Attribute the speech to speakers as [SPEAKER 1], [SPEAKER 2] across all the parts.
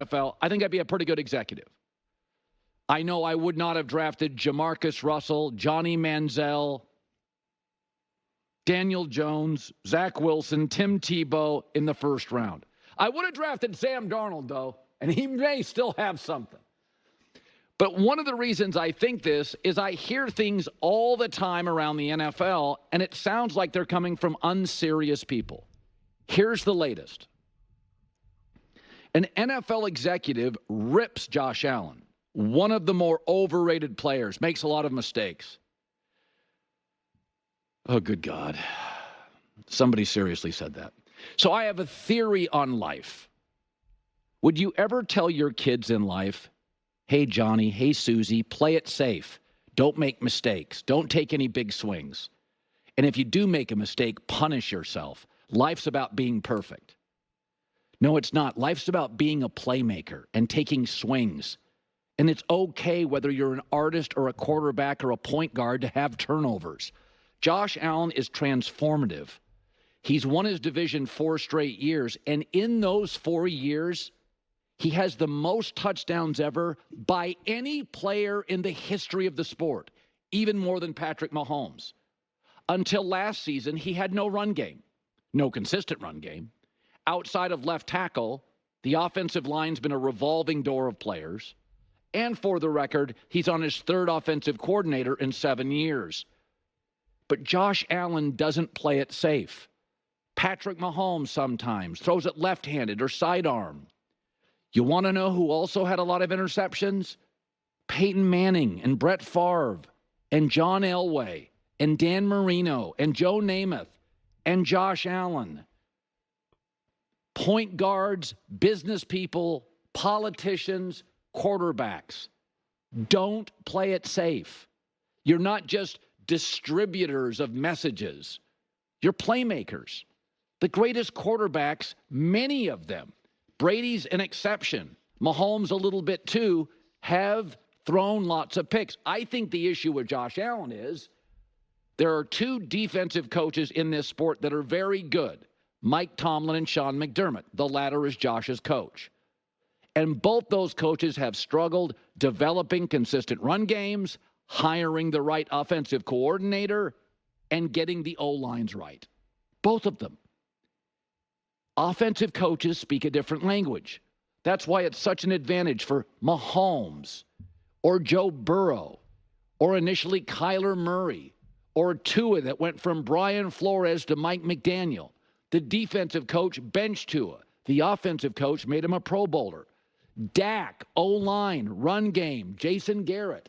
[SPEAKER 1] NFL, I think I'd be a pretty good executive. I know I would not have drafted Jamarcus Russell, Johnny Manziel, Daniel Jones, Zach Wilson, Tim Tebow in the first round. I would have drafted Sam Darnold, though, and he may still have something. But one of the reasons I think this is I hear things all the time around the NFL, and it sounds like they're coming from unserious people. Here's the latest. An NFL executive rips Josh Allen, one of the more overrated players, makes a lot of mistakes. Oh, good God. Somebody seriously said that. So I have a theory on life. Would you ever tell your kids in life, hey, Johnny, hey, Susie, play it safe. Don't make mistakes. Don't take any big swings. And if you do make a mistake, punish yourself. Life's about being perfect. No, it's not. Life's about being a playmaker and taking swings. And it's okay whether you're an artist or a quarterback or a point guard to have turnovers. Josh Allen is transformative. He's won his division 4 straight years, and in those 4 years, he has the most touchdowns ever by any player in the history of the sport, even more than Patrick Mahomes. Until last season, he had no run game, no consistent run game. Outside of left tackle, the offensive line's been a revolving door of players. And for the record, he's on his 3rd offensive coordinator in 7 years. But Josh Allen doesn't play it safe. Patrick Mahomes sometimes throws it left-handed or sidearm. You want to know who also had a lot of interceptions? Peyton Manning and Brett Favre and John Elway and Dan Marino and Joe Namath and Josh Allen. Point guards, business people, politicians, quarterbacks. Don't play it safe. You're not just distributors of messages. You're playmakers. The greatest quarterbacks, many of them, Brady's an exception, Mahomes a little bit too, have thrown lots of picks. I think the issue with Josh Allen is there are 2 defensive coaches in this sport that are very good, Mike Tomlin and Sean McDermott. The latter is Josh's coach. And both those coaches have struggled developing consistent run games, hiring the right offensive coordinator, and getting the O-lines right. Both of them. Offensive coaches speak a different language. That's why it's such an advantage for Mahomes or Joe Burrow or initially Kyler Murray or Tua that went from Brian Flores to Mike McDaniel. The defensive coach benched Tua. The offensive coach made him a Pro Bowler. Dak, O-line, run game, Jason Garrett.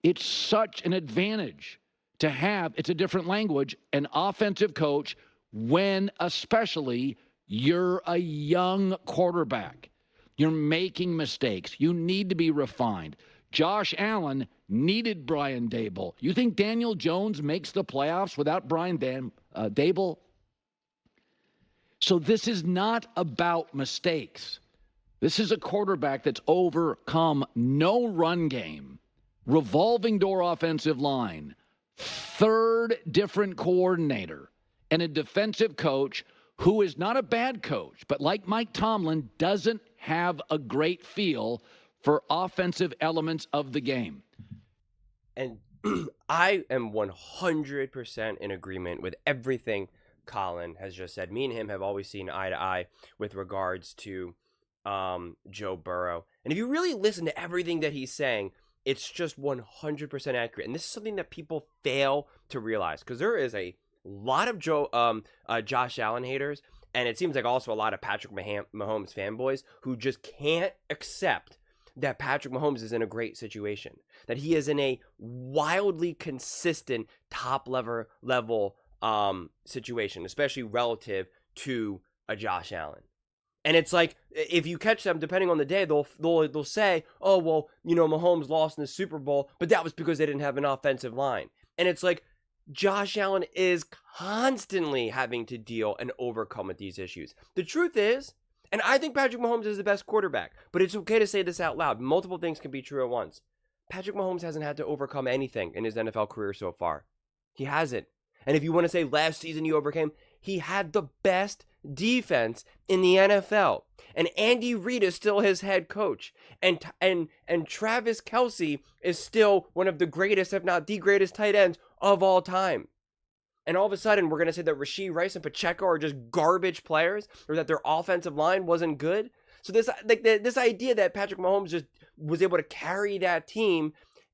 [SPEAKER 1] It's such an advantage to have, it's a different language, an offensive coach when especially you're a young quarterback. You're making mistakes. You need to be refined. Josh Allen needed Brian Daboll. You think Daniel Jones makes the playoffs without Brian Daboll? So this is not about mistakes. This is a quarterback that's overcome no run game, revolving door offensive line, 3rd different coordinator, and a defensive coach who is not a bad coach, but like Mike Tomlin, doesn't have a great feel for offensive elements of the game.
[SPEAKER 2] And I am 100% in agreement with everything Colin has just said. Me and him have always seen eye to eye with regards to Joe Burrow. And if you really listen to everything that he's saying, it's just 100% accurate. And this is something that people fail to realize, because there is a lot of Josh Allen haters, and it seems like also a lot of Patrick Mahomes fanboys who just can't accept that Patrick Mahomes is in a great situation, that he is in a wildly consistent top level situation, especially relative to a Josh Allen. And it's like, if you catch them, depending on the day, they'll say, oh, well, you know, Mahomes lost in the Super Bowl, but that was because they didn't have an offensive line. And it's like, Josh Allen is constantly having to deal and overcome with these issues. The truth is, and I think Patrick Mahomes is the best quarterback, but it's okay to say this out loud. Multiple things can be true at once. Patrick Mahomes hasn't had to overcome anything in his NFL career so far. He hasn't. And if you want to say last season he overcame, he had the best defense in the NFL. And Andy Reid is still his head coach. And Travis Kelce is still one of the greatest, if not the greatest tight ends of all time. And all of a sudden, we're going to say that Rashee Rice and Pacheco are just garbage players, or that their offensive line wasn't good. So this idea that Patrick Mahomes just was able to carry that team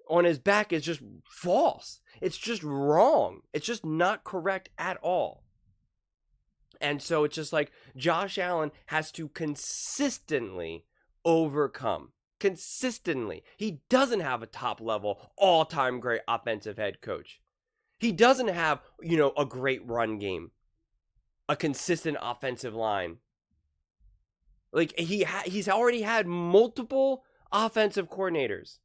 [SPEAKER 2] on his back is just false. It's just wrong. It's just not correct at all. And so it's just like Josh Allen has to consistently overcome. Consistently. He doesn't have a top level, all-time great offensive head coach. He doesn't have, a great run game, a consistent offensive line. Like, he's already had multiple offensive coordinators.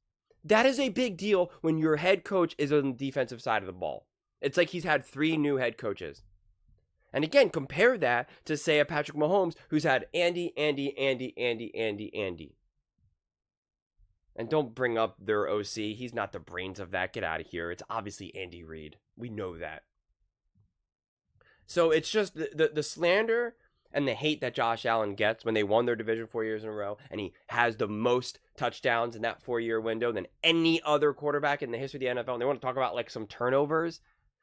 [SPEAKER 2] That is a big deal when your head coach is on the defensive side of the ball. It's like he's had 3 new head coaches. And again, compare that to, say, a Patrick Mahomes who's had Andy. And don't bring up their OC. He's not the brains of that. Get out of here. It's obviously Andy Reid. We know that. So it's just the slander and the hate that Josh Allen gets when they won their division 4 years in a row, and he has the most touchdowns in that 4-year window than any other quarterback in the history of the NFL. And they want to talk about like some turnovers.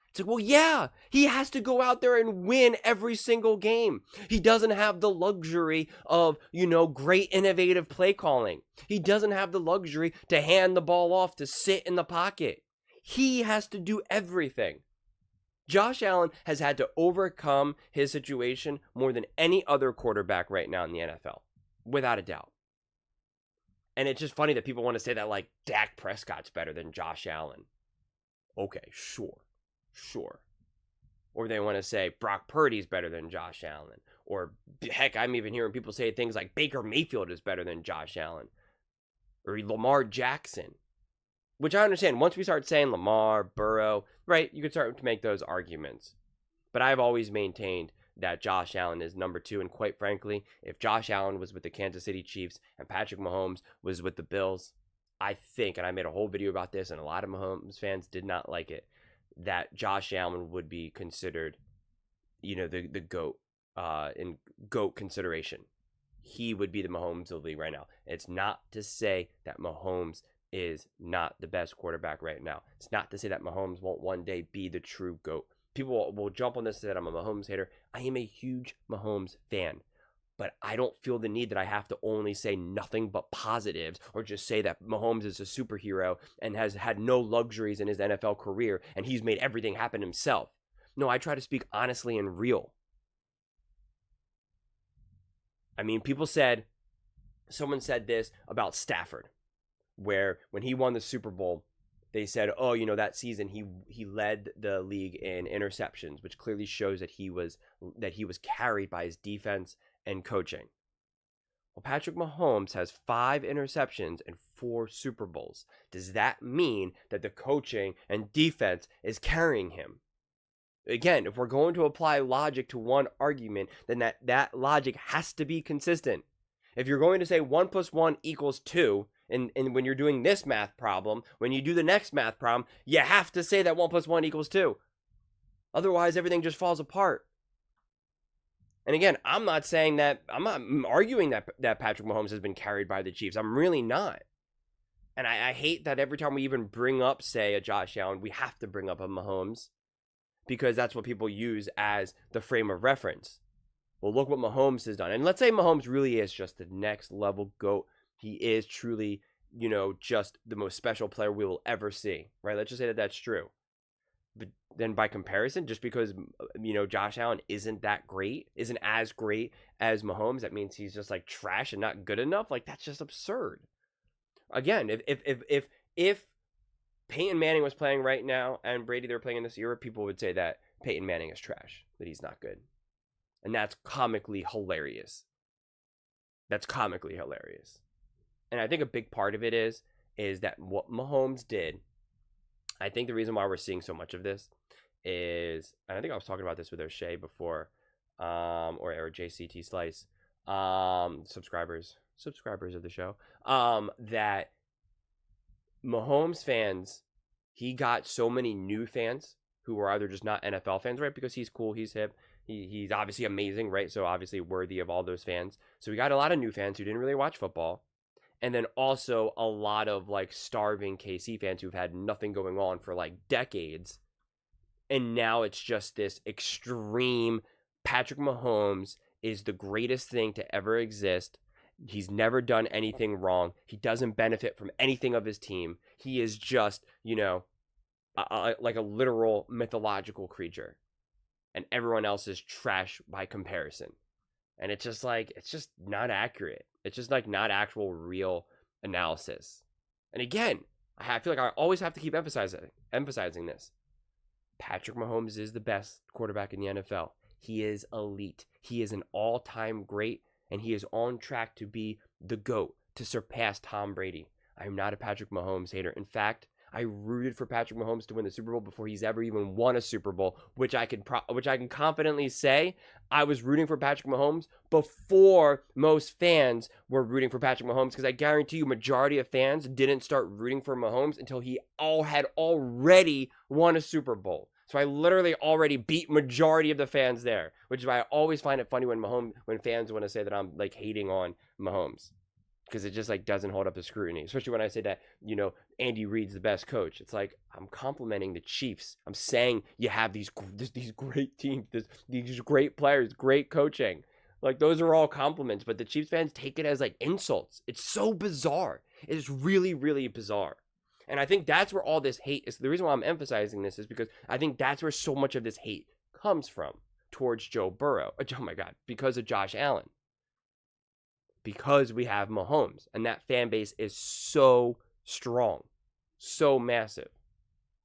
[SPEAKER 2] It's like, well, yeah, he has to go out there and win every single game. He doesn't have the luxury of, great innovative play calling. He doesn't have the luxury to hand the ball off, to sit in the pocket. He has to do everything. Josh Allen has had to overcome his situation more than any other quarterback right now in the NFL, without a doubt. And it's just funny that people want to say that, like, Dak Prescott's better than Josh Allen. Okay, sure. Or they want to say Brock Purdy's better than Josh Allen. Or, heck, I'm even hearing people say things like Baker Mayfield is better than Josh Allen. Or Lamar Jackson. Which I understand. Once we start saying Lamar, Burrow, right, you can start to make those arguments. But I've always maintained that Josh Allen is number 2. And quite frankly, if Josh Allen was with the Kansas City Chiefs and Patrick Mahomes was with the Bills, I think, and I made a whole video about this, and a lot of Mahomes fans did not like it, that Josh Allen would be considered, the GOAT, in GOAT consideration. He would be the Mahomes of the league right now. It's not to say that Mahomes is not the best quarterback right now. It's not to say that Mahomes won't one day be the true GOAT. People will jump on this and say that I'm a Mahomes hater. I am a huge Mahomes fan. But I don't feel the need that I have to only say nothing but positives, or just say that Mahomes is a superhero and has had no luxuries in his NFL career and he's made everything happen himself. No, I try to speak honestly and real. I mean, someone said this about Stafford, where when he won the Super Bowl, they said, oh, that season he led the league in interceptions, which clearly shows that he was carried by his defense and coaching. Well, Patrick Mahomes has 5 interceptions and 4 Super Bowls. Does that mean that the coaching and defense is carrying him? Again, if we're going to apply logic to one argument, then that logic has to be consistent. If you're going to say 1 + 1 = 2, and when you're doing this math problem, when you do the next math problem, you have to say that 1 + 1 = 2. Otherwise, everything just falls apart. And again, I'm not arguing that Patrick Mahomes has been carried by the Chiefs. I'm really not. And I hate that every time we even bring up, say, a Josh Allen, we have to bring up a Mahomes, because that's what people use as the frame of reference. Well, look what Mahomes has done. And let's say Mahomes really is just the next level GOAT. He is truly, just the most special player we will ever see, right? Let's just say that that's true. But then by comparison, just because, Josh Allen isn't as great as Mahomes, that means he's just like trash and not good enough. Like, that's just absurd. Again, if Peyton Manning was playing right now and Brady, they were playing in this era, people would say that Peyton Manning is trash, that he's not good. And that's comically hilarious. And I think a big part of it is that what Mahomes did, I think the reason why we're seeing so much of this is, and I think I was talking about this with O'Shea before, or JCT Slice, subscribers of the show, that Mahomes fans, he got so many new fans who were either just not NFL fans, right? Because he's cool, he's hip, He's obviously amazing, right? So obviously worthy of all those fans. So we got a lot of new fans who didn't really watch football. And then also a lot of like starving KC fans who've had nothing going on for like decades. And now it's just this extreme Patrick Mahomes is the greatest thing to ever exist. He's never done anything wrong. He doesn't benefit from anything of his team. He is just, like a literal mythological creature. And everyone else is trash by comparison. And it's just not accurate. It's just like not actual real analysis. And again, I feel like I always have to keep emphasizing this. Patrick Mahomes is the best quarterback in the NFL. He is elite. He is an all-time great, and he is on track to be the GOAT, to surpass Tom Brady. I am not a Patrick Mahomes hater. In fact, I rooted for Patrick Mahomes to win the Super Bowl before he's ever even won a Super Bowl, which I can confidently say I was rooting for Patrick Mahomes before most fans were rooting for Patrick Mahomes, because I guarantee you majority of fans didn't start rooting for Mahomes until he had already won a Super Bowl. So I literally already beat majority of the fans there, which is why I always find it funny when fans want to say that I'm like hating on Mahomes, because it just like doesn't hold up to scrutiny, especially when I say that, Andy Reid's the best coach. It's like I'm complimenting the Chiefs. I'm saying you have these great teams, these great players, great coaching. Like those are all compliments, but the Chiefs fans take it as like insults. It's so bizarre. It is really, really bizarre. And I think that's where all this hate is. The reason why I'm emphasizing this is because I think that's where so much of this hate comes from towards Joe Burrow. Oh my God, because of Josh Allen. Because we have Mahomes, and that fan base is so strong, so massive.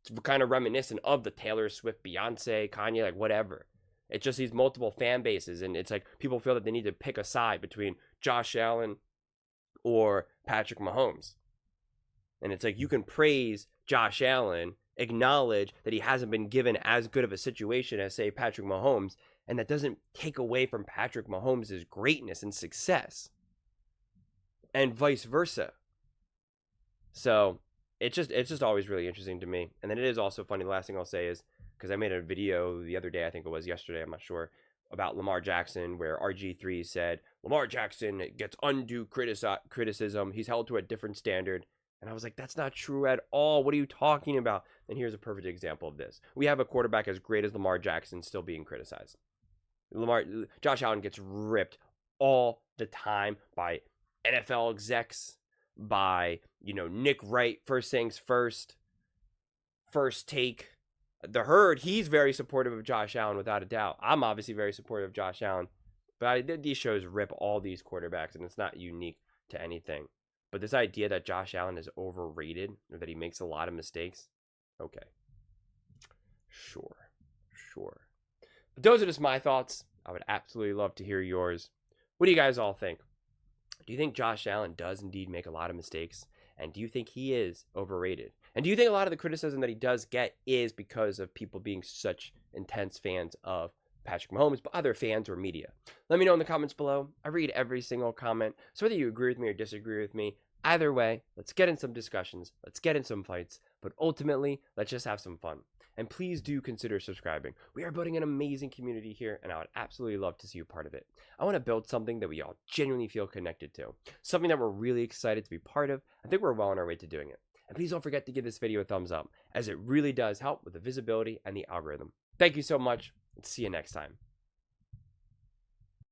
[SPEAKER 2] It's kind of reminiscent of the Taylor Swift, Beyonce, Kanye, like whatever. It's just these multiple fan bases, and it's like people feel that they need to pick a side between Josh Allen or Patrick Mahomes. And it's like you can praise Josh Allen, acknowledge that he hasn't been given as good of a situation as, say, Patrick Mahomes, and that doesn't take away from Patrick Mahomes' greatness and success. And vice versa. So it's just always really interesting to me. And then it is also funny. The last thing I'll say is, because I made a video the other day, I think it was yesterday, I'm not sure, about Lamar Jackson, where RG3 said Lamar Jackson gets undue criticism. He's held to a different standard. And I was like, that's not true at all. What are you talking about? And here's a perfect example of this. We have a quarterback as great as Lamar Jackson still being criticized. Josh Allen gets ripped all the time by NFL execs, by, Nick Wright, First Things First Take. The Herd, he's very supportive of Josh Allen without a doubt. I'm obviously very supportive of Josh Allen. But these shows rip all these quarterbacks, and it's not unique to anything. But this idea that Josh Allen is overrated, or that he makes a lot of mistakes, okay. Sure. But those are just my thoughts. I would absolutely love to hear yours. What do you guys all think? Do you think Josh Allen does indeed make a lot of mistakes? And do you think he is overrated? And do you think a lot of the criticism that he does get is because of people being such intense fans of Patrick Mahomes, but other fans or media? Let me know in the comments below. I read every single comment. So whether you agree with me or disagree with me, either way, let's get in some discussions. Let's get in some fights. But ultimately, let's just have some fun. And please do consider subscribing. We are building an amazing community here, and I would absolutely love to see you part of it. I want to build something that we all genuinely feel connected to. Something that we're really excited to be part of. I think we're well on our way to doing it. And please don't forget to give this video a thumbs up, as it really does help with the visibility and the algorithm. Thank you so much, and see you next time.